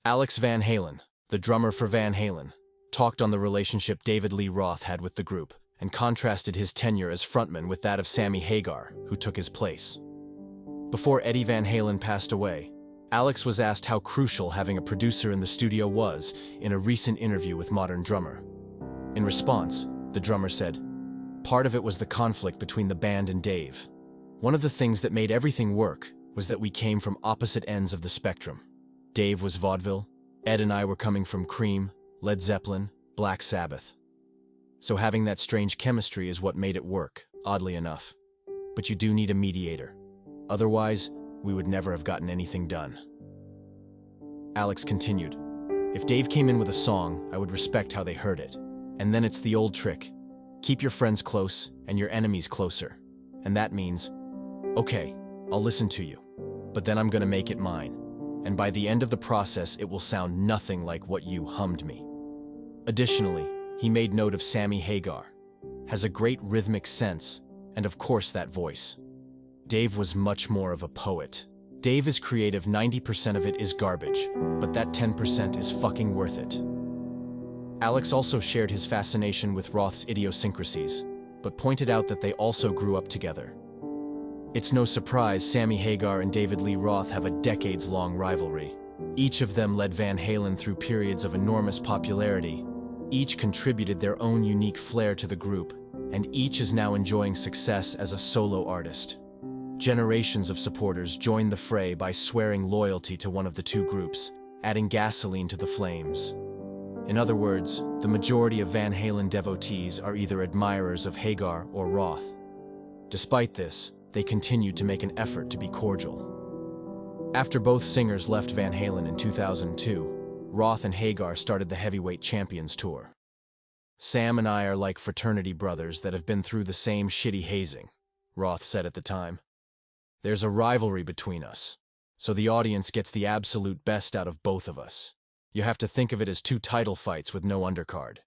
Alex Van Halen, the drummer for Van Halen, talked on the relationship David Lee Roth had with the group and contrasted his tenure as frontman with that of Sammy Hagar, who took his place. Before Eddie Van Halen passed away, Alex was asked how crucial having a producer in the studio was in a recent interview with Modern Drummer. In response, the drummer said, "Part of it was the conflict between the band and Dave. One of the things that made everything work was that we came from opposite ends of the spectrum. Dave was vaudeville, Ed and I were coming from Cream, Led Zeppelin, Black Sabbath. So having that strange chemistry is what made it work, oddly enough. But you do need a mediator. Otherwise, we would never have gotten anything done." Alex continued, "If Dave came in with a song, I would respect how they heard it. And then it's the old trick. Keep your friends close and your enemies closer. And that means, okay, I'll listen to you, but then I'm gonna make it mine. And by the end of the process, it will sound nothing like what you hummed me." Additionally, he made note of Sammy Hagar. Has a great rhythmic sense, and of course that voice. Dave was much more of a poet. Dave is creative, 90% of it is garbage, but that 10% is fucking worth it. Alex also shared his fascination with Roth's idiosyncrasies, but pointed out that they also grew up together. It's no surprise Sammy Hagar and David Lee Roth have a decades-long rivalry. Each of them led Van Halen through periods of enormous popularity. Each contributed their own unique flair to the group, and each is now enjoying success as a solo artist. Generations of supporters joined the fray by swearing loyalty to one of the two groups, adding gasoline to the flames. In other words, the majority of Van Halen devotees are either admirers of Hagar or Roth. Despite this, they continued to make an effort to be cordial. After both singers left Van Halen in 2002, Roth and Hagar started the Heavyweight Champions Tour. "Sam and I are like fraternity brothers that have been through the same shitty hazing," Roth said at the time. "There's a rivalry between us, so the audience gets the absolute best out of both of us. You have to think of it as two title fights with no undercard.